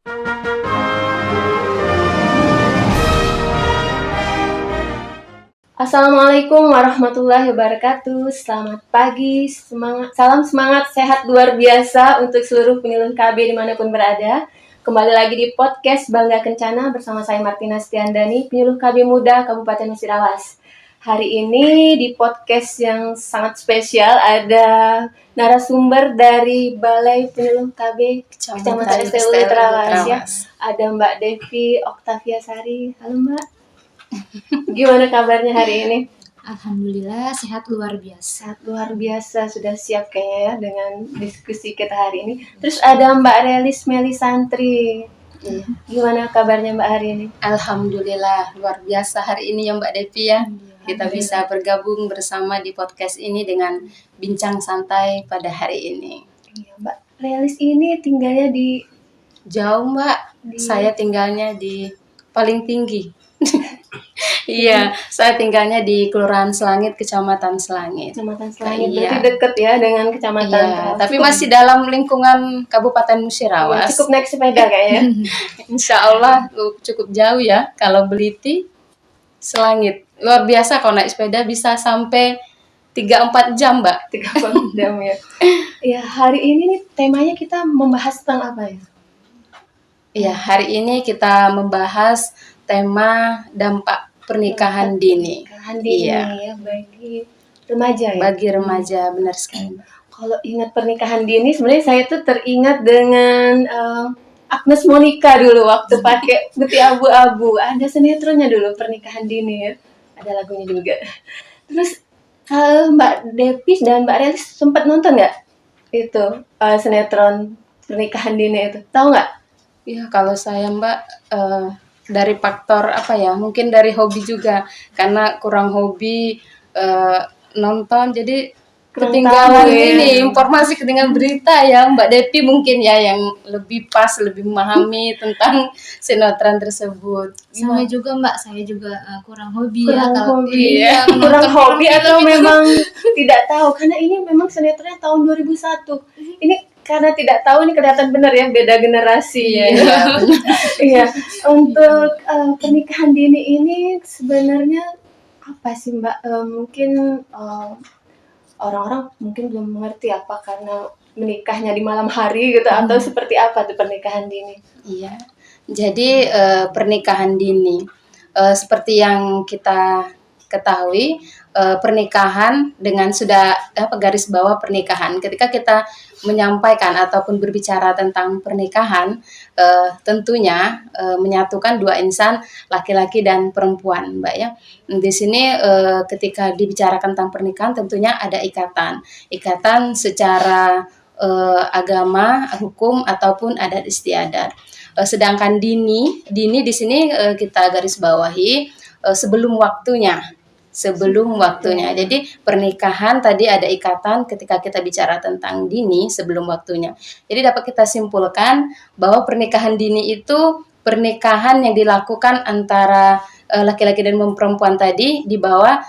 Assalamualaikum warahmatullahi wabarakatuh. Selamat pagi, salam semangat, sehat luar biasa untuk seluruh penyuluh KB dimanapun berada. Kembali lagi di podcast Bangga Kencana bersama saya Martina Setiandani, penyuluh KB Muda Kabupaten Musirawas. Hari ini di podcast yang sangat spesial ada narasumber dari Balai Penyuluh KB Kecamatan STU Ultrawas ya. Ada Mbak Devi Oktaviasari. Halo Mbak. Gimana kabarnya hari ini? Alhamdulillah sehat luar biasa. Sehat luar biasa, sudah siap kayaknya ya dengan diskusi kita hari ini. Terus ada Mbak Relis Melisantri. Gimana kabarnya Mbak hari ini? Alhamdulillah luar biasa hari ini ya Mbak Devi ya. Kita bisa bergabung bersama di podcast ini dengan bincang santai pada hari ini. Iya, Mbak Relis ini tinggalnya di jauh Mbak. Saya tinggalnya di paling tinggi. Iya, saya tinggalnya di Kelurahan Selangit, Kecamatan Selangit. Kecamatan Selangit, berarti dekat ya dengan Kecamatan. Iya, tapi masih dalam lingkungan Kabupaten Musirawas. Ya, cukup naik sepeda kayaknya. Insya Allah cukup jauh ya. Kalau Beliti, Selangit. Luar biasa kalau naik sepeda bisa sampai 3-4 jam Mbak. 3-4 jam ya. Ya, hari ini nih temanya kita membahas tentang apa ya? Iya, hari ini kita membahas tema dampak pernikahan dini. Pernikahan dini ya, bagi remaja ya. Bagi remaja, benar sekali. Kalau ingat pernikahan dini, sebenarnya saya tuh teringat dengan Agnes Monica dulu waktu pakai putih abu-abu. Ada sinetronnya dulu pernikahan dini ya. Ada lagunya juga. Terus Mbak Devi dan Mbak Relis sempat nonton nggak itu sinetron pernikahan dini itu? Tahu nggak? Iya, kalau saya Mbak dari faktor apa ya? Mungkin dari hobi juga, karena kurang hobi nonton, jadi ketinggalan informasi, ketinggalan berita ya Mbak Devi mungkin ya yang lebih pas, lebih memahami tentang sinetron tersebut. Sama juga Mbak, saya juga kurang hobi kurang hobi atau memang tidak tahu, karena ini memang sinetronnya tahun 2001. Ini karena tidak tahu, ini kelihatan benar ya beda generasi ya. Iya. Untuk pernikahan dini ini sebenarnya apa sih Mbak? Mungkin orang-orang mungkin belum mengerti apa karena menikahnya di malam hari gitu atau seperti apa tuh pernikahan dini? Iya. Jadi pernikahan dini seperti yang kita ketahui, pernikahan dengan sudah garis bawah pernikahan. Ketika kita menyampaikan ataupun berbicara tentang pernikahan, tentunya menyatukan dua insan, laki-laki dan perempuan, Mbak ya. Di sini ketika dibicarakan tentang pernikahan, tentunya ada ikatan secara agama, hukum ataupun adat istiadat. Sedangkan dini di sini kita garis bawahi sebelum waktunya. Jadi pernikahan tadi ada ikatan ketika kita bicara tentang dini sebelum waktunya. Jadi dapat kita simpulkan bahwa pernikahan dini itu pernikahan yang dilakukan antara laki-laki dan perempuan tadi di bawah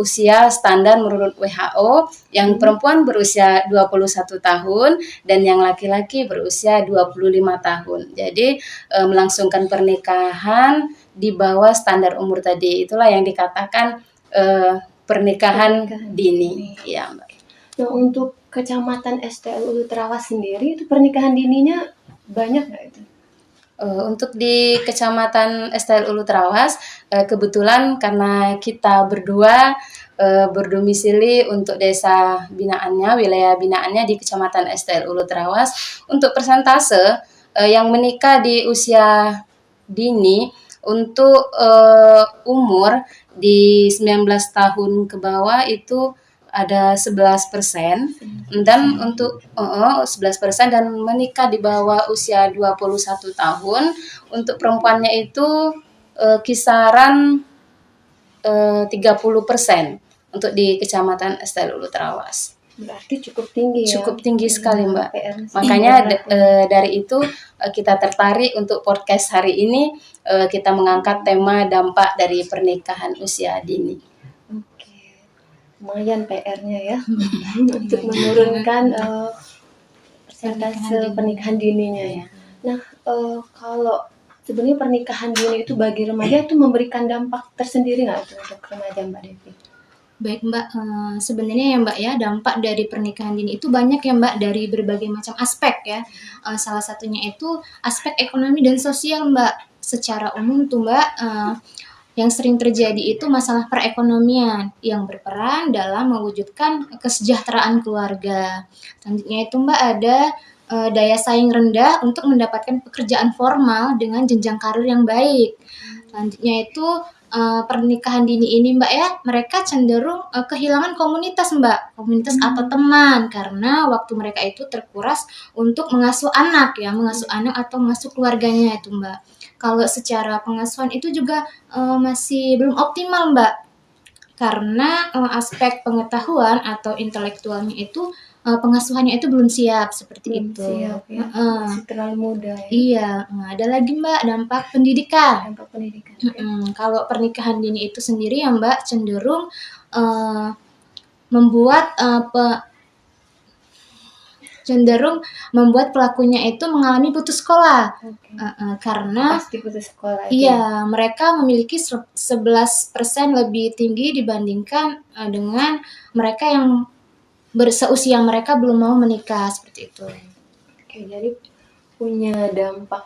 usia standar menurut WHO, yang perempuan berusia 21 tahun dan yang laki-laki berusia 25 tahun. Jadi melangsungkan pernikahan di bawah standar umur tadi, itulah yang dikatakan pernikahan dini. Ya, Mbak. Nah, untuk Kecamatan STU Ultrawas sendiri itu pernikahan dininya banyak nggak itu? Untuk di Kecamatan STU Ultrawas, kebetulan karena kita berdua berdomisili untuk desa binaannya, wilayah binaannya di Kecamatan STU Ultrawas, untuk persentase yang menikah di usia dini untuk umur di 19 tahun ke bawah itu ada 11%, dan untuk 11% dan menikah di bawah usia 21 tahun untuk perempuannya itu kisaran 30% untuk di Kecamatan STU Ultrawas. Berarti cukup tinggi ya? Cukup tinggi sekali Mbak. Makanya dari itu kita tertarik untuk podcast hari ini, kita mengangkat tema dampak dari pernikahan usia dini. Oke, lumayan PR-nya ya untuk menurunkan persentase pernikahan dininya ya. Nah, kalau sebenarnya pernikahan dini itu bagi remaja itu memberikan dampak tersendiri nggak tuh untuk remaja Mbak Devi? Baik Mbak, sebenarnya ya Mbak ya, dampak dari pernikahan dini itu banyak ya Mbak, dari berbagai macam aspek ya. Salah satunya itu aspek ekonomi dan sosial Mbak. Secara umum tuh Mbak, yang sering terjadi itu masalah perekonomian yang berperan dalam mewujudkan kesejahteraan keluarga. Selanjutnya itu Mbak ada daya saing rendah untuk mendapatkan pekerjaan formal dengan jenjang karir yang baik. Selanjutnya itu pernikahan dini ini Mbak ya, mereka cenderung kehilangan komunitas Mbak, komunitas atau teman karena waktu mereka itu terkuras untuk mengasuh anak ya, mengasuh anak atau mengasuh keluarganya itu Mbak. Kalau secara pengasuhan itu juga masih belum optimal Mbak, karena aspek pengetahuan atau intelektualnya itu pengasuhannya itu belum siap seperti Belum itu. siap ya, masih terlalu muda ya. Iya, ada lagi Mbak dampak pendidikan. Dampak pendidikan. Oke. Kalau pernikahan dini itu sendiri ya Mbak cenderung membuat pelakunya itu mengalami putus sekolah. Oke. Karena Pasti putus sekolah itu. iya, mereka memiliki 11% lebih tinggi dibandingkan dengan mereka yang seusia mereka belum mau menikah seperti itu. Oke, jadi punya dampak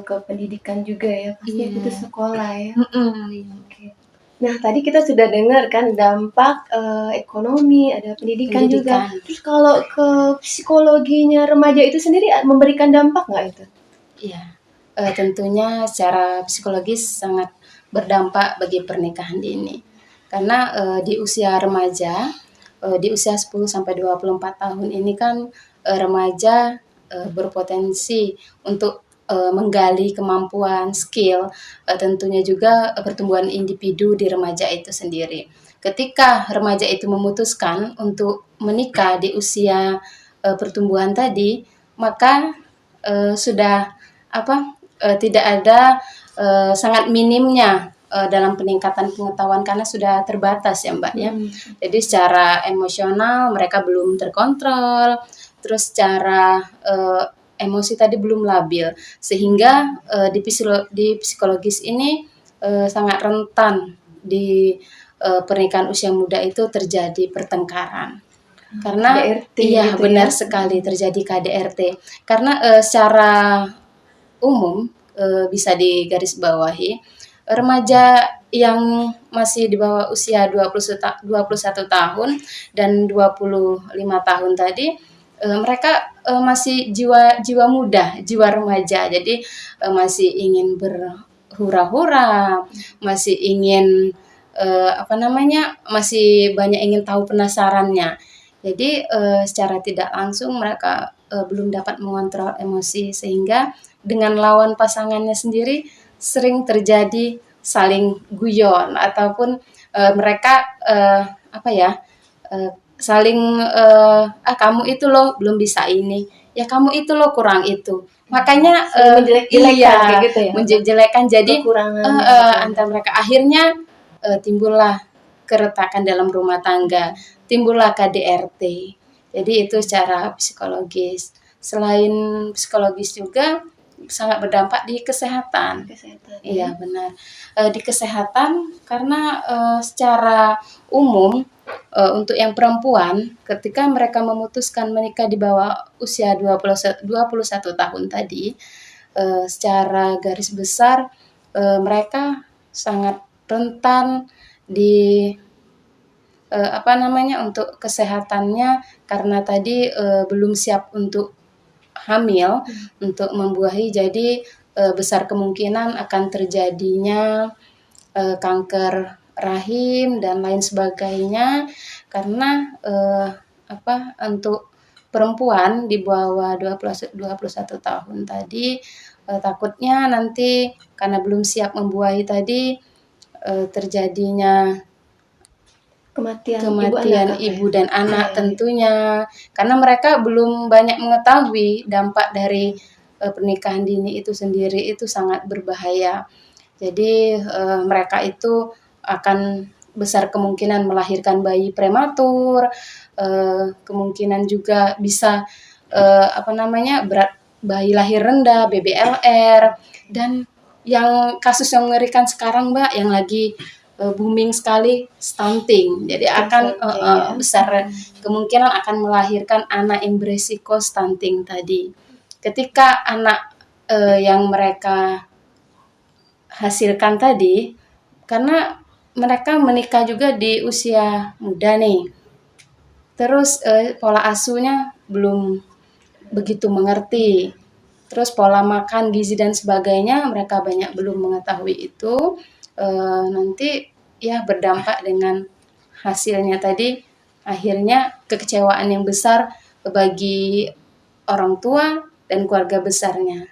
ke pendidikan juga ya, pasti Iya. putus sekolah ya. Iya. Oke. Nah, tadi kita sudah dengar kan dampak ekonomi, ada pendidikan juga. Pendidikan. Terus kalau ke psikologinya remaja itu sendiri memberikan dampak nggak itu? Iya, tentunya secara psikologis sangat berdampak bagi pernikahan dini. Karena di usia remaja, di usia 10 sampai 24 tahun ini kan remaja berpotensi untuk menggali kemampuan, skill, tentunya juga pertumbuhan individu di remaja itu sendiri. Ketika remaja itu memutuskan untuk menikah di usia pertumbuhan tadi, maka sudah tidak ada sangat minimnya dalam peningkatan pengetahuan karena sudah terbatas ya Mbak ya. Jadi secara emosional mereka belum terkontrol, terus secara emosi tadi belum labil, sehingga di psikologis ini sangat rentan di pernikahan usia muda itu terjadi pertengkaran. Karena KDRT iya gitu benar ya. sekali terjadi KDRT. Karena secara umum bisa digarisbawahi remaja yang masih di bawah usia 21 tahun dan 25 tahun tadi mereka masih jiwa muda, jiwa remaja. Jadi masih ingin berhura-hura, masih ingin masih banyak ingin tahu penasarannya. Jadi secara tidak langsung mereka belum dapat mengontrol emosi sehingga dengan lawan pasangannya sendiri sering terjadi saling guyon ataupun mereka saling kamu itu loh belum bisa ini, ya kamu itu loh kurang itu. Makanya Menjelek-jelekan kayak gitu ya. menjelek-jelekan jadi Kekurangan antara mereka akhirnya timbullah keretakan dalam rumah tangga, timbullah KDRT. Jadi itu secara psikologis. Selain psikologis juga sangat berdampak di kesehatan. Iya benar. Di kesehatan karena secara umum untuk yang perempuan ketika mereka memutuskan menikah di bawah usia 21 tahun tadi, secara garis besar mereka sangat rentan di untuk kesehatannya karena tadi belum siap untuk hamil, untuk membuahi, jadi besar kemungkinan akan terjadinya kanker rahim dan lain sebagainya karena untuk perempuan di bawah 21 tahun tadi takutnya nanti karena belum siap membuahi tadi terjadinya kematian ibu dan anak tentunya karena mereka belum banyak mengetahui dampak dari pernikahan dini itu sendiri itu sangat berbahaya. Jadi mereka itu akan besar kemungkinan melahirkan bayi prematur, kemungkinan juga bisa bayi lahir rendah, BBLR, dan yang kasus yang mengerikan sekarang Mbak, yang lagi booming sekali, stunting. Jadi akan Stunting, ya. besar kemungkinan akan melahirkan anak yang beresiko stunting tadi. Ketika anak yang mereka hasilkan tadi, karena mereka menikah juga di usia muda nih, terus pola asuhnya belum begitu mengerti, terus pola makan, gizi dan sebagainya mereka banyak belum mengetahui itu, nanti ya berdampak dengan hasilnya tadi, akhirnya kekecewaan yang besar bagi orang tua dan keluarga besarnya.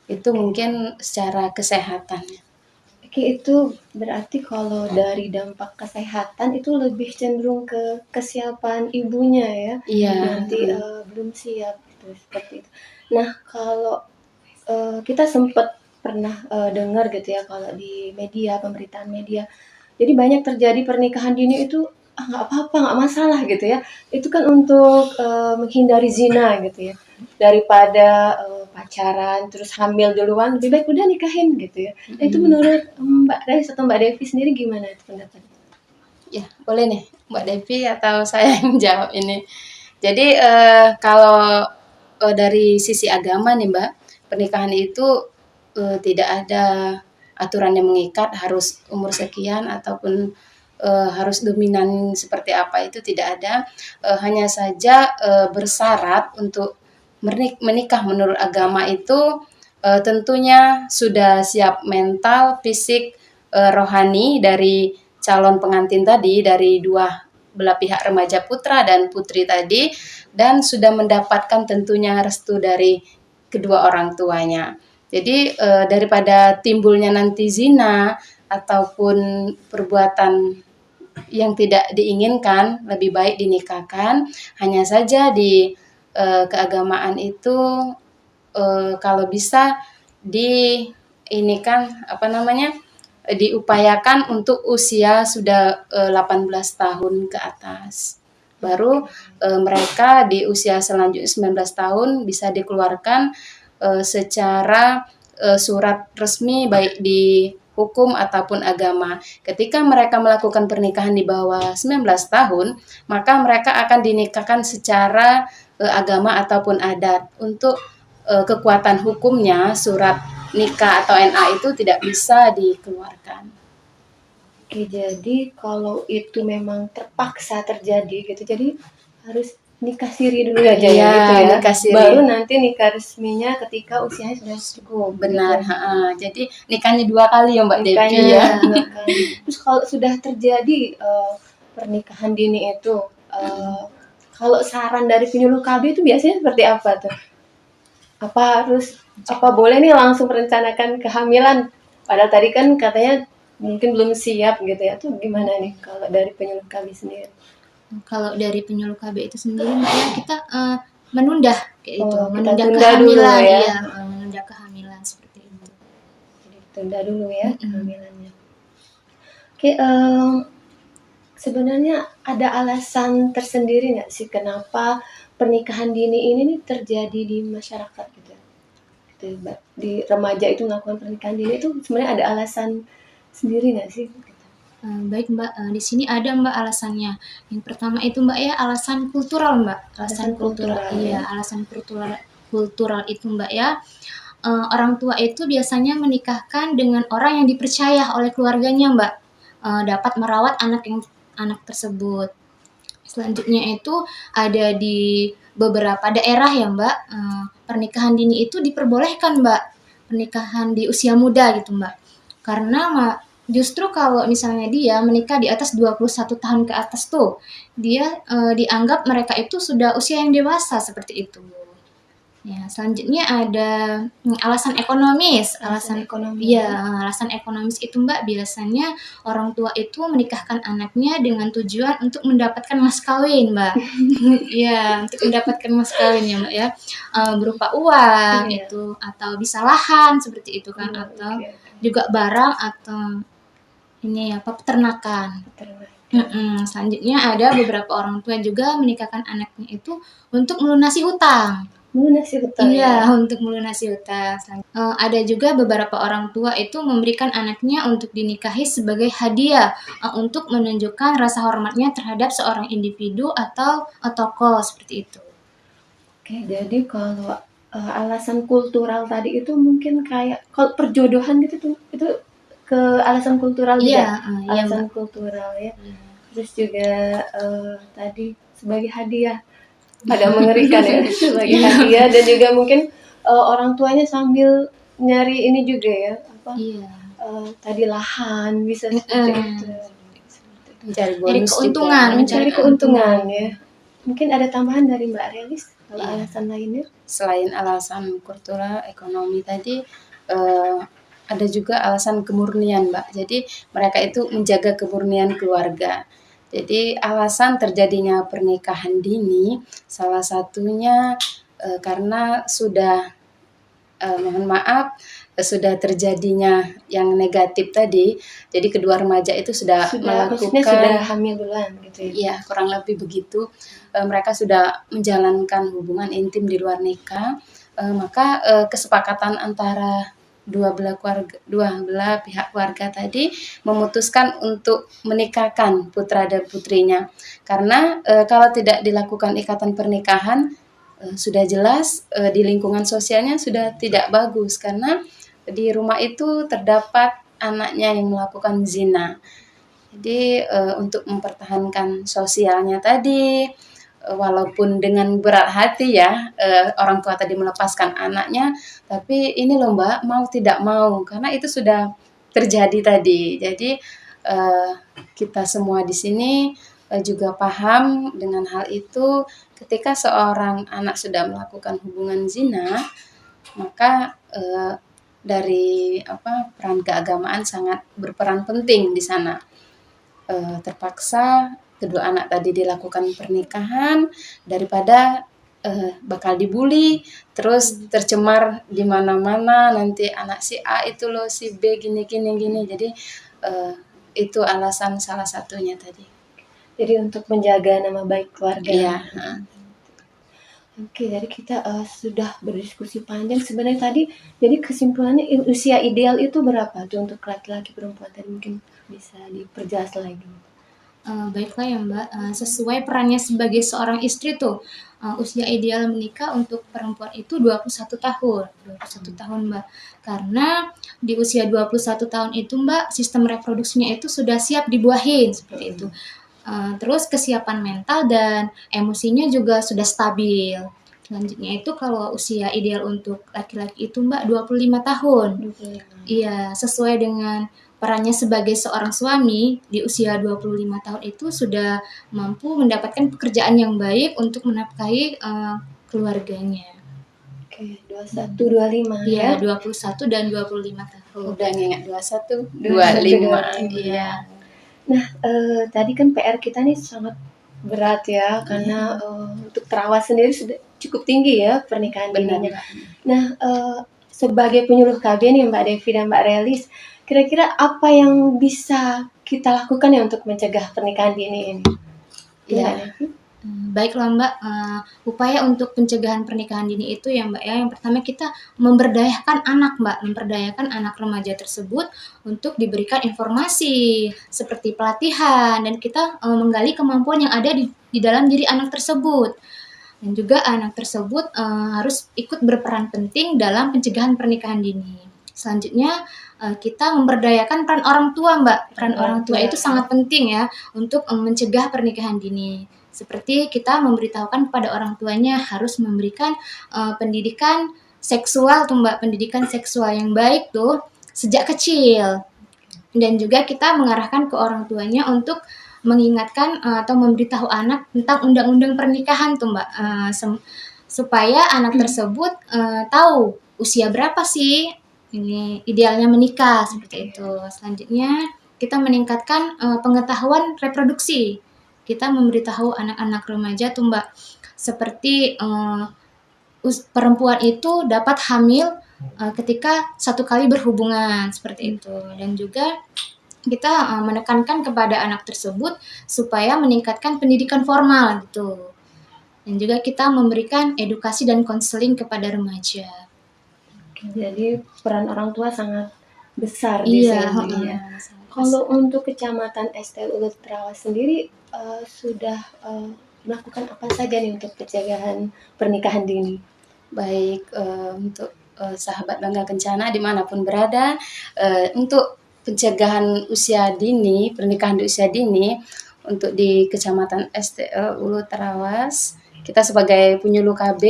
Itu mungkin secara kesehatannya. Oke, itu berarti kalau dari dampak kesehatan itu lebih cenderung ke kesiapan ibunya ya. Iya. Nanti belum siap gitu, seperti itu. Nah, kalau kita sempat pernah dengar gitu ya kalau di media, pemberitaan media. Jadi banyak terjadi pernikahan dini itu nggak apa-apa, nggak masalah gitu ya. Itu kan untuk menghindari zina gitu ya. Daripada pacaran terus hamil duluan, lebih baik udah nikahin gitu ya. Nah, itu menurut Mbak Rais atau Mbak Devi sendiri gimana itu pendapatnya? Ya, boleh nih Mbak Devi atau saya yang jawab ini. Jadi kalau dari sisi agama nih Mbak, pernikahan itu tidak ada aturan yang mengikat harus umur sekian ataupun harus dominan seperti apa, itu tidak ada. Hanya saja bersyarat untuk menikah menurut agama itu tentunya sudah siap mental, fisik, rohani dari calon pengantin tadi, dari dua belah pihak remaja putra dan putri tadi, dan sudah mendapatkan tentunya restu dari kedua orang tuanya. Jadi daripada timbulnya nanti zina ataupun perbuatan yang tidak diinginkan, lebih baik dinikahkan. Hanya saja di keagamaan itu kalau bisa ini kan diupayakan untuk usia sudah 18 tahun ke atas. Baru mereka di usia selanjutnya 19 tahun bisa dikeluarkan secara surat resmi baik di hukum ataupun agama. Ketika mereka melakukan pernikahan di bawah 19 tahun, maka mereka akan dinikahkan secara agama ataupun adat. Untuk kekuatan hukumnya, surat nikah atau NA itu tidak bisa dikeluarkan. Oke, jadi kalau itu memang terpaksa terjadi gitu, jadi harus nikah siri dulu aja Iya, gitu ya. nikah siri. Baru nanti nikah resminya ketika usianya sudah cukup. Benar, gitu. jadi nikahnya 2 kali ya Mbak Devi Nikahnya ya. 2 kali. Terus kalau sudah terjadi pernikahan dini itu, kalau saran dari penyuluh KB itu biasanya seperti apa tuh? Apa boleh nih langsung merencanakan kehamilan? Padahal tadi kan katanya mungkin belum siap gitu ya. Tuh gimana nih kalau dari penyuluh KB sendiri? Kalau dari penyuluh KB itu sendiri Mbak ya, kita menunda kayak itu, Oh, kita menunda tunda kehamilan dulu ya. iya, menunda kehamilan seperti itu. Jadi tunda dulu ya Mm-mm. kehamilannya. Oke, sebenarnya ada alasan tersendiri nggak sih kenapa pernikahan dini ini nih terjadi di masyarakat gitu? Gitu, Mbak. Di remaja itu melakukan pernikahan dini itu sebenarnya ada alasan sendiri nggak sih? Baik Mbak, di sini ada Mbak alasannya. Yang pertama itu Mbak ya alasan kultural Mbak, Alasan kultural, iya, ya. alasan kultural itu Mbak ya. Orang tua itu biasanya menikahkan dengan orang yang dipercaya oleh keluarganya Mbak, dapat merawat anak tersebut. Selanjutnya itu ada di beberapa daerah ya Mbak, pernikahan dini itu diperbolehkan Mbak, pernikahan di usia muda gitu Mbak. Karena justru kalau misalnya dia menikah di atas 21 tahun ke atas tuh, dia dianggap mereka itu sudah usia yang dewasa seperti itu. Ya, selanjutnya ada alasan ekonomis. Alasan ekonomi. Iya, alasan ekonomis itu Mbak biasanya orang tua itu menikahkan anaknya dengan tujuan untuk mendapatkan mas kawin Mbak. Iya, untuk mendapatkan mas kawin ya Mbak ya, berupa uang Iya. itu atau bisa lahan seperti itu kan, atau Oke. juga barang atau ini apa peternakan. Selanjutnya ada beberapa orang tua juga menikahkan anaknya itu untuk melunasi hutang. Melunasi hutang Iya, ya. untuk melunasi hutang. Ada juga beberapa orang tua itu memberikan anaknya untuk dinikahi sebagai hadiah, untuk menunjukkan rasa hormatnya terhadap seorang individu atau, tokoh seperti itu. Oke, jadi kalau alasan kultural tadi itu mungkin kayak kalau perjodohan gitu tuh itu ke alasan kultural Iya, juga, iya, Mbak. alasan kultural ya. Iya. Terus juga tadi sebagai hadiah, agak mengerikan ya sebagai Iya. hadiah dan juga mungkin orang tuanya sambil nyari ini juga ya apa Iya. tadi lahan bisa seperti itu. Mencari Dari bonus keuntungan, juga. Mencari keuntungan ya. Mungkin ada tambahan dari Mbak Relis kalau Iya. alasan lainnya? Selain alasan kultural, ekonomi tadi, ada juga alasan kemurnian, Mbak. Jadi mereka itu menjaga kemurnian keluarga. Jadi alasan terjadinya pernikahan dini salah satunya, karena sudah, mohon maaf, sudah terjadinya yang negatif tadi. Jadi kedua remaja itu sudah Maksudnya sudah melakukan, hamil duluan gitu ya? iya, kurang lebih begitu. Mereka sudah menjalankan hubungan intim di luar nikah, maka, kesepakatan antara dua belah pihak keluarga tadi memutuskan untuk menikahkan putra dan putrinya. Karena, kalau tidak dilakukan ikatan pernikahan, sudah jelas, di lingkungan sosialnya sudah tidak bagus karena di rumah itu terdapat anaknya yang melakukan zina. Jadi, untuk mempertahankan sosialnya tadi, walaupun dengan berat hati ya, orang tua tadi melepaskan anaknya, tapi ini loh Mbak, mau tidak mau, karena itu sudah terjadi tadi. Jadi, eee, kita semua di sini, juga paham dengan hal itu, ketika seorang anak sudah melakukan hubungan zina, maka, dari peran keagamaan sangat berperan penting di sana. Terpaksa kedua anak tadi dilakukan pernikahan daripada, bakal dibully, terus tercemar di mana-mana, nanti anak si A itu loh, si B gini gini gini. Jadi, itu alasan salah satunya tadi. Jadi untuk menjaga nama baik keluarga. Iya, heeh. Oke, jadi kita sudah berdiskusi panjang. Sebenarnya tadi, jadi kesimpulannya usia ideal itu berapa tuh untuk laki-laki perempuan tadi mungkin bisa diperjelas lagi. Baiklah ya Mbak, sesuai perannya sebagai seorang istri tuh, usia ideal menikah untuk perempuan itu 21 tahun, 21 tahun Mbak. Karena di usia 21 tahun itu Mbak, sistem reproduksinya itu sudah siap dibuahin, seperti itu. Terus kesiapan mental dan emosinya juga sudah stabil. Selanjutnya itu kalau usia ideal untuk laki-laki itu Mbak 25 tahun. 25. Iya, sesuai dengan perannya sebagai seorang suami, di usia 25 tahun itu sudah mampu mendapatkan pekerjaan yang baik untuk menafkahi, keluarganya. Oke, 21, 25 ya. Iya, 21 dan 25 tahun. Udah ngingat 21, 25. 25. Iya. Nah, tadi kan PR kita nih sangat berat ya, karena untuk terawat sendiri sudah cukup tinggi ya pernikahan Benar, dininya. Mbak. Nah, sebagai penyuluh KB nih Mbak Devi dan Mbak Relis, kira-kira apa yang bisa kita lakukan ya untuk mencegah pernikahan dini ini? Iya. Mbak Devi? Baiklah Mbak, upaya untuk pencegahan pernikahan dini itu ya Mbak ya, yang pertama kita memberdayakan anak Mbak, memberdayakan anak remaja tersebut untuk diberikan informasi seperti pelatihan dan kita menggali kemampuan yang ada di dalam diri anak tersebut. Dan juga anak tersebut harus ikut berperan penting dalam pencegahan pernikahan dini. Selanjutnya kita memberdayakan peran orang tua Mbak, peran orang tua itu sangat penting ya untuk mencegah pernikahan dini. Seperti kita memberitahukan kepada orang tuanya harus memberikan pendidikan seksual tuh Mbak, pendidikan seksual yang baik tuh sejak kecil. Dan juga kita mengarahkan ke orang tuanya untuk mengingatkan atau memberitahu anak tentang undang-undang pernikahan tuh Mbak, supaya anak tersebut tahu usia berapa sih ini idealnya menikah seperti itu. Selanjutnya kita meningkatkan pengetahuan reproduksi. Kita memberitahu anak-anak remaja tuh Mbak, seperti perempuan itu dapat hamil ketika satu kali berhubungan seperti itu. Dan juga kita menekankan kepada anak tersebut supaya meningkatkan pendidikan formal gitu. Dan juga kita memberikan edukasi dan konseling kepada remaja. Jadi peran orang tua sangat besar di Iya, sini ya. Kalau untuk Kecamatan STL Ulu Trawas sendiri sudah melakukan apa saja nih untuk pencegahan pernikahan dini? Baik, untuk sahabat Bangga Kencana dimanapun berada, untuk pencegahan usia dini, pernikahan di usia dini, untuk di Kecamatan STL Ulu Trawas, kita sebagai penyuluh KB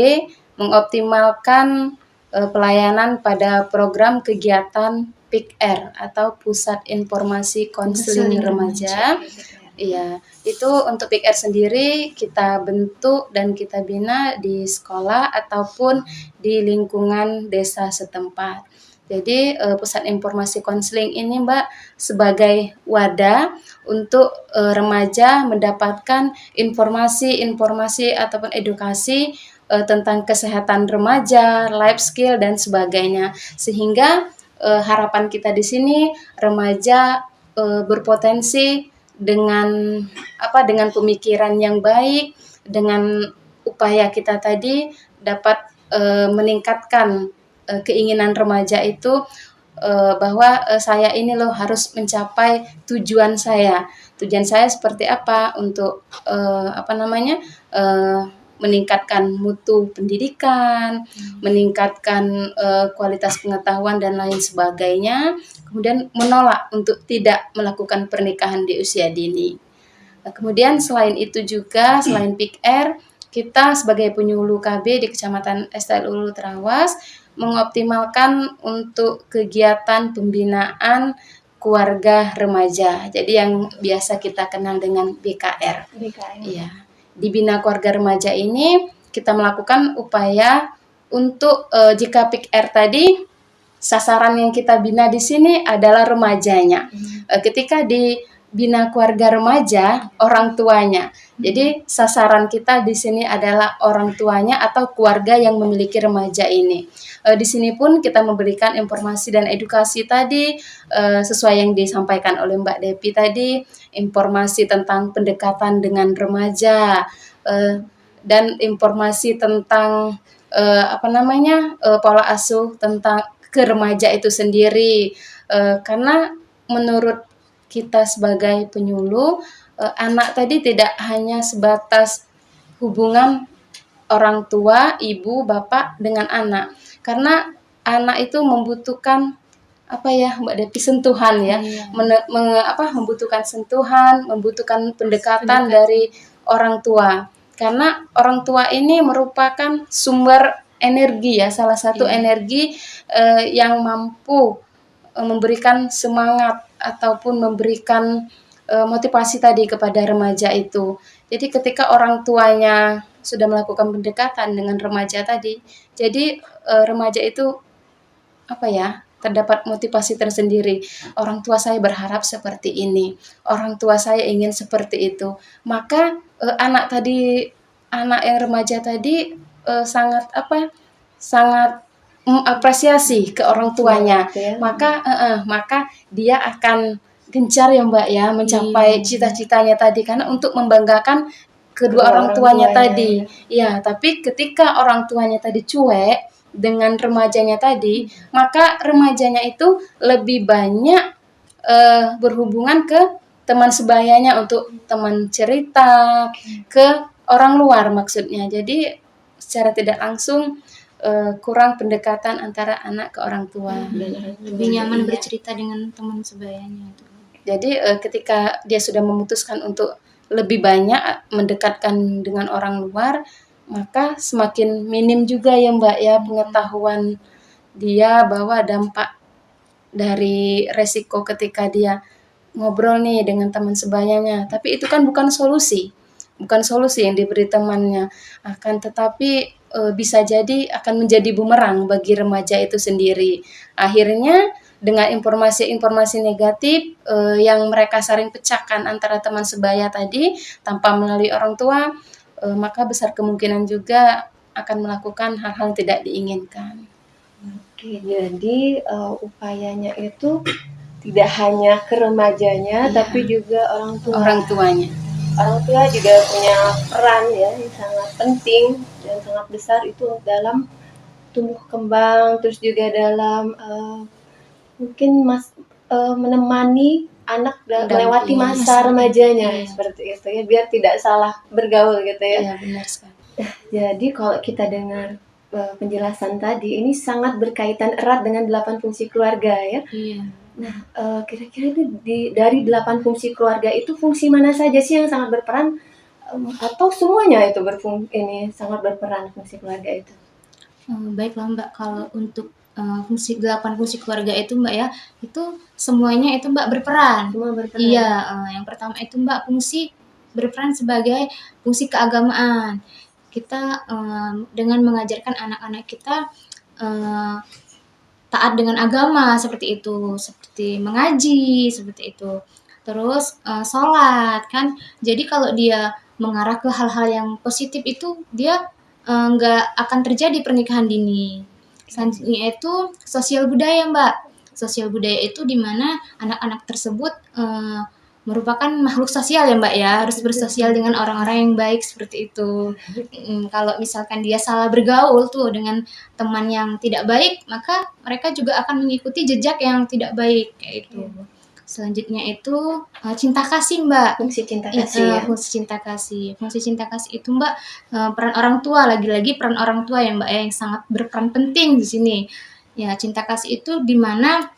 mengoptimalkan pelayanan pada program kegiatan PIKR atau Pusat Informasi Konseling Remaja. Iya, itu untuk PIKR sendiri kita bentuk dan kita bina di sekolah ataupun di lingkungan desa setempat. Jadi pusat informasi konseling ini Mbak sebagai wadah untuk remaja mendapatkan informasi-informasi ataupun edukasi tentang kesehatan remaja, life skill dan sebagainya. Sehingga harapan kita di sini remaja berpotensi dengan pemikiran yang baik, dengan upaya kita tadi dapat meningkatkan keinginan remaja itu bahwa saya ini loh harus mencapai tujuan saya. Tujuan saya seperti apa untuk meningkatkan mutu pendidikan, meningkatkan kualitas pengetahuan dan lain sebagainya. Kemudian menolak untuk tidak melakukan pernikahan di usia dini. Nah, kemudian selain itu juga, selain PIKR, kita sebagai penyuluh KB di Kecamatan STL Ulu Trawas mengoptimalkan untuk kegiatan pembinaan keluarga remaja. Jadi yang biasa kita kenal dengan BKR. Iya. Di Bina Keluarga Remaja ini kita melakukan upaya untuk jika PIKR tadi sasaran yang kita bina di sini adalah remajanya. Ketika di bina keluarga remaja, orang tuanya. Jadi sasaran kita di sini adalah orang tuanya atau keluarga yang memiliki remaja ini. Di sini pun kita memberikan informasi dan edukasi tadi sesuai yang disampaikan oleh Mbak Depi tadi, informasi tentang pendekatan dengan remaja dan informasi tentang pola asuh tentang ke remaja itu sendiri, karena menurut kita sebagai penyuluh, anak tadi tidak hanya sebatas hubungan orang tua, ibu, bapak dengan anak, karena anak itu membutuhkan Mbak Depi sentuhan ya, membutuhkan sentuhan, membutuhkan pendekatan dari orang tua, karena orang tua ini merupakan sumber energi ya, salah satu energi yang mampu memberikan semangat ataupun memberikan motivasi tadi kepada remaja itu. Jadi ketika orang tuanya sudah melakukan pendekatan dengan remaja tadi, jadi remaja itu terdapat motivasi tersendiri. Orang tua saya berharap seperti ini, orang tua saya ingin seperti itu. Maka anak yang remaja tadi sangat mengapresiasi ke orang tuanya. Maka dia akan gencar ya Mbak ya mencapai cita-citanya tadi, karena untuk membanggakan kedua orang tuanya tadi. Ya, tapi ketika orang tuanya tadi cuek dengan remajanya tadi, maka remajanya itu lebih banyak berhubungan ke teman sebayanya, untuk teman cerita, ke orang luar maksudnya. Jadi secara tidak langsung kurang pendekatan antara anak ke orang tua. Lebih nyaman bercerita dengan teman sebayanya. Jadi ketika dia sudah memutuskan untuk lebih banyak mendekatkan dengan orang luar, maka semakin minim juga ya Mbak ya pengetahuan dia bahwa dampak dari resiko ketika dia ngobrol nih dengan teman sebayanya. Tapi itu kan bukan solusi yang diberi temannya, akan tetapi bisa jadi akan menjadi bumerang bagi remaja itu sendiri. Akhirnya dengan informasi-informasi negatif yang mereka saling pecahkan antara teman sebaya tadi tanpa melalui orang tua, maka besar kemungkinan juga akan melakukan hal-hal yang tidak diinginkan. Oke, jadi upayanya itu tidak hanya ke remajanya, tapi juga orang tuanya. orang tua juga punya peran ya yang sangat penting dan sangat besar itu dalam tumbuh kembang, terus juga dalam mungkin menemani anak melewati Mendampingi. masa remajanya Iya. seperti itu ya, biar tidak salah bergaul gitu ya. Iya, benar sekali. Jadi kalau kita dengar penjelasan tadi, ini sangat berkaitan erat dengan 8 fungsi keluarga ya. Iya. Nah, kira-kira itu dari 8 fungsi keluarga itu fungsi mana saja sih yang sangat berperan, atau semuanya itu sangat berperan fungsi keluarga itu? Baiklah Mbak, kalau untuk 8 fungsi keluarga itu Mbak ya, itu semuanya itu Mbak berperan. Semua berperan. Iya, yang pertama itu Mbak fungsi berperan sebagai fungsi keagamaan. Kita dengan mengajarkan anak-anak kita taat dengan agama seperti itu, seperti mengaji seperti itu. Terus sholat kan. Jadi kalau dia mengarah ke hal-hal yang positif itu dia nggak akan terjadi pernikahan dini. Selanjutnya itu sosial budaya Mbak. Sosial budaya itu di mana anak-anak tersebut merupakan makhluk sosial ya Mbak ya, harus bersosial dengan orang-orang yang baik seperti itu. Kalau misalkan dia salah bergaul tuh dengan teman yang tidak baik, maka mereka juga akan mengikuti jejak yang tidak baik kayak itu. Selanjutnya itu cinta kasih Mbak. Fungsi cinta kasih ya. Fungsi cinta kasih. Fungsi cinta kasih itu Mbak peran orang tua, lagi-lagi peran orang tua ya Mbak ya, yang sangat berperan penting di sini. Ya, cinta kasih itu di mana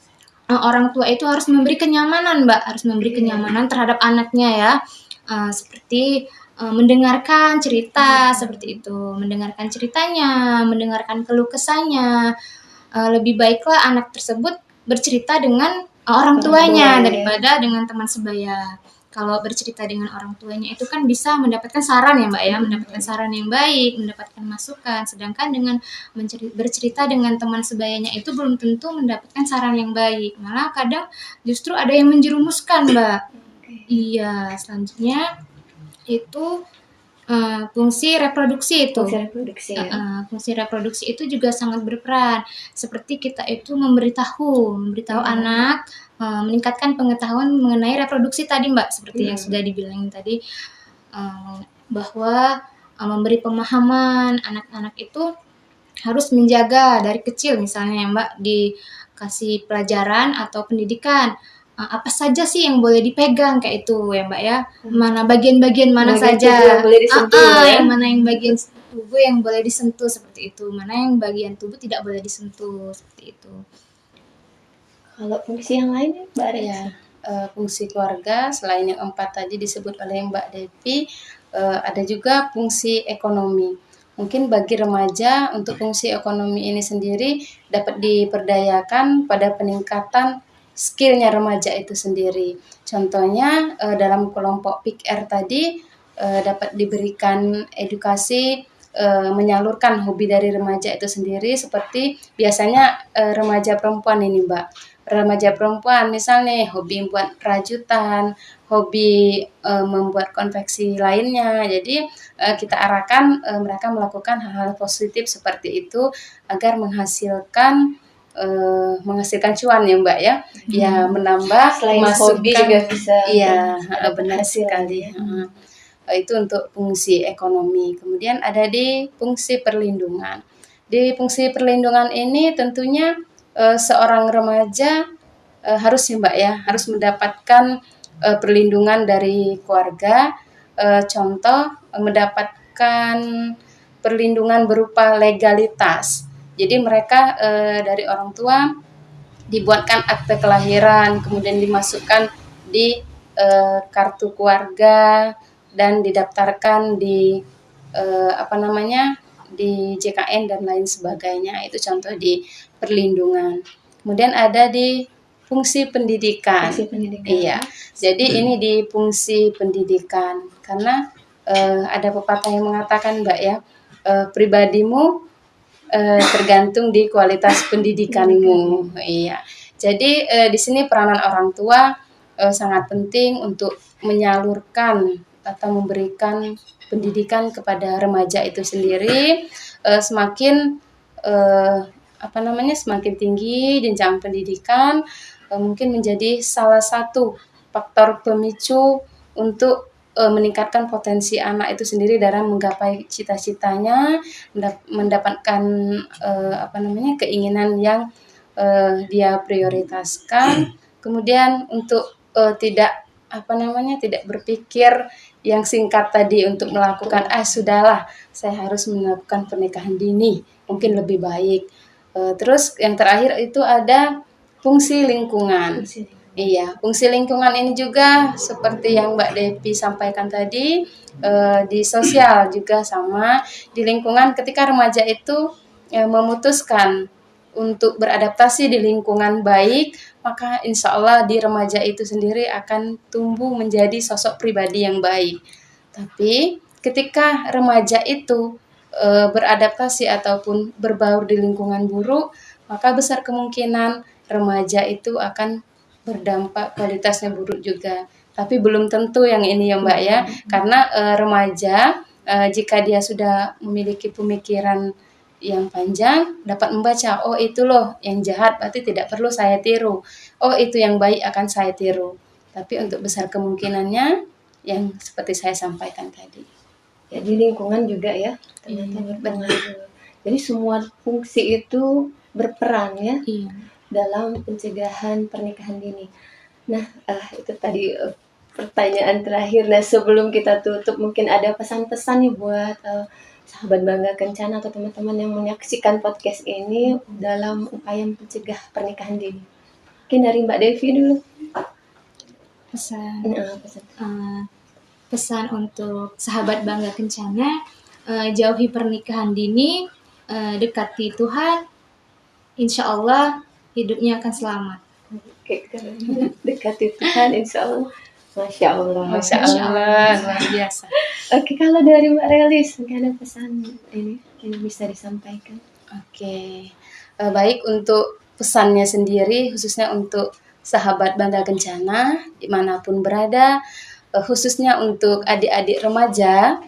orang tua itu harus memberi kenyamanan Mbak, harus memberi kenyamanan terhadap anaknya ya. Seperti mendengarkan cerita seperti itu, mendengarkan ceritanya, mendengarkan keluh kesahnya. Lebih baiklah anak tersebut bercerita dengan orang tuanya daripada dengan teman sebaya. Kalau bercerita dengan orang tuanya itu kan bisa mendapatkan saran ya Mbak ya, mendapatkan saran yang baik, mendapatkan masukan. Sedangkan dengan bercerita dengan teman sebayanya itu belum tentu mendapatkan saran yang baik. Malah kadang justru ada yang menjerumuskan Mbak. Iya, selanjutnya itu fungsi reproduksi itu. Fungsi reproduksi ya. Fungsi reproduksi itu juga sangat berperan. Seperti kita itu memberitahu anak, meningkatkan pengetahuan mengenai reproduksi tadi Mbak, seperti yang sudah dibilangin tadi, bahwa memberi pemahaman anak-anak itu harus menjaga dari kecil misalnya ya Mbak, dikasih pelajaran atau pendidikan. Apa saja sih yang boleh dipegang kayak itu ya Mbak ya, mana bagian-bagian mana Bagian saja tubuh yang boleh disentuh ya. yang mana yang bagian tubuh yang boleh disentuh seperti itu, mana yang bagian tubuh tidak boleh disentuh seperti itu. Kalau fungsi yang lain Mbak Res? Ya, fungsi keluarga selain yang 4 tadi disebut oleh Mbak Devi, ada juga fungsi ekonomi. Mungkin bagi remaja untuk fungsi ekonomi ini sendiri dapat diperdayakan pada peningkatan skill-nya remaja itu sendiri. Contohnya dalam kelompok PIKR tadi dapat diberikan edukasi menyalurkan hobi dari remaja itu sendiri, seperti biasanya remaja perempuan ini Mbak. Remaja perempuan misalnya hobi membuat rajutan, hobi membuat konveksi lainnya. Jadi kita arahkan mereka melakukan hal-hal positif seperti itu agar menghasilkan cuan ya Mbak ya. Ya, menambah Selain hobi juga bisa. Iya, benar sekali. Itu untuk fungsi ekonomi. Kemudian ada di fungsi perlindungan. Di fungsi perlindungan ini tentunya seorang remaja harus ya Mbak ya, harus mendapatkan perlindungan dari keluarga. Contoh mendapatkan perlindungan berupa legalitas. Jadi mereka dari orang tua dibuatkan akte kelahiran, kemudian dimasukkan di kartu keluarga dan didaftarkan di di JKN dan lain sebagainya. Itu contoh di perlindungan. Kemudian ada di fungsi pendidikan. Iya. Jadi ini di fungsi pendidikan karena ada pepatah yang mengatakan Mbak ya, pribadimu tergantung di kualitas pendidikanmu. Iya. Jadi di sini peranan orang tua sangat penting untuk menyalurkan atau memberikan pendidikan kepada remaja itu sendiri. Semakin semakin tinggi jenjang pendidikan, mungkin menjadi salah satu faktor pemicu untuk meningkatkan potensi anak itu sendiri dalam menggapai cita-citanya, mendapatkan keinginan yang dia prioritaskan. Kemudian untuk tidak tidak berpikir yang singkat tadi untuk melakukan sudahlah saya harus melakukan pernikahan dini mungkin lebih baik. Terus yang terakhir itu ada fungsi lingkungan. Iya, fungsi lingkungan ini juga seperti yang Mbak Devi sampaikan tadi, di sosial juga sama, di lingkungan ketika remaja itu memutuskan untuk beradaptasi di lingkungan baik, maka insya Allah di remaja itu sendiri akan tumbuh menjadi sosok pribadi yang baik. Tapi ketika remaja itu beradaptasi ataupun berbaur di lingkungan buruk, maka besar kemungkinan remaja itu akan berdampak kualitasnya buruk juga. Tapi belum tentu yang ini ya Mbak ya, karena remaja jika dia sudah memiliki pemikiran yang panjang dapat membaca, oh itu loh yang jahat berarti tidak perlu saya tiru, oh itu yang baik akan saya tiru. Tapi untuk besar kemungkinannya yang seperti saya sampaikan tadi. Jadi lingkungan juga ya ternyata berpengaruh. Jadi semua fungsi itu berperan ya dalam pencegahan pernikahan dini. Nah, itu tadi pertanyaan terakhir. Nah, sebelum kita tutup mungkin ada pesan-pesan nih buat sahabat Bangga Kencana atau teman-teman yang menyaksikan podcast ini dalam upaya mencegah pernikahan dini. Mungkin dari Mbak Devi dulu. Pesan untuk sahabat Bangga Kencana, jauhi pernikahan dini, dekati Tuhan, insya Allah hidupnya akan selamat. Oke, dekati Tuhan, insya Allah. Masya Allah. Masya Allah, luar biasa. Oke, kalau dari Mbak Relis, mungkin ada pesan ini yang bisa disampaikan. Oke, baik untuk pesannya sendiri, khususnya untuk sahabat Bangga Kencana, dimanapun berada, khususnya untuk adik-adik remaja,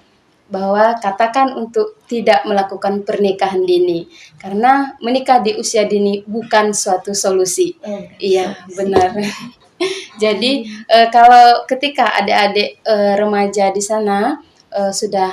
bahwa katakan untuk tidak melakukan pernikahan dini, karena menikah di usia dini bukan suatu solusi. Iya, benar. Jadi kalau ketika adik-adik remaja di sana sudah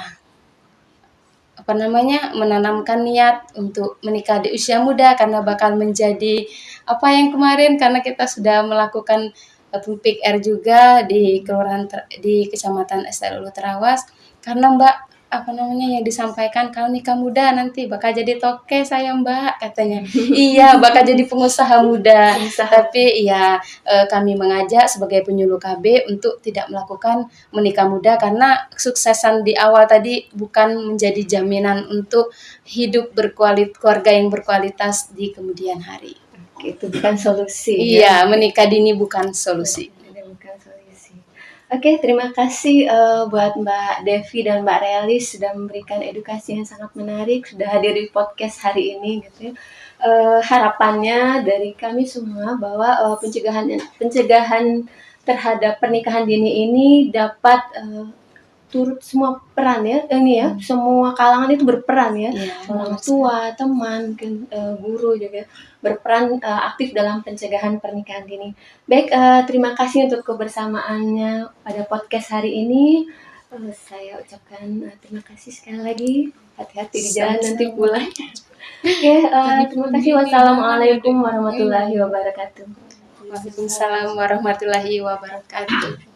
menanamkan niat untuk menikah di usia muda karena bakal menjadi apa yang kemarin karena kita sudah melakukan Pumpik R juga di kelurahan di Kecamatan STLU Terawas, karena Mbak yang disampaikan kalau nikah muda nanti bakal jadi toke saya Mbak katanya. Iya, bakal jadi pengusaha muda. Tapi ya kami mengajak sebagai penyuluh KB untuk tidak melakukan menikah muda karena kesuksesan di awal tadi bukan menjadi jaminan untuk hidup keluarga yang berkualitas di kemudian hari. Itu bukan solusi. Iya, menikah dini bukan solusi. Oke, terima kasih buat Mbak Devi dan Mbak Relis sudah memberikan edukasi yang sangat menarik, sudah hadir di podcast hari ini gitu ya. Harapannya dari kami semua bahwa pencegahan terhadap pernikahan dini ini dapat turut semua peran ya, semua kalangan itu berperan ya, orang tua, teman, guru juga berperan aktif dalam pencegahan pernikahan dini. Baik, terima kasih untuk kebersamaannya pada podcast hari ini. Saya ucapkan terima kasih sekali lagi. Hati-hati di jalan nanti pulang. Oke, terima kasih. Wassalamualaikum warahmatullahi wabarakatuh. Waalaikumsalam warahmatullahi wabarakatuh.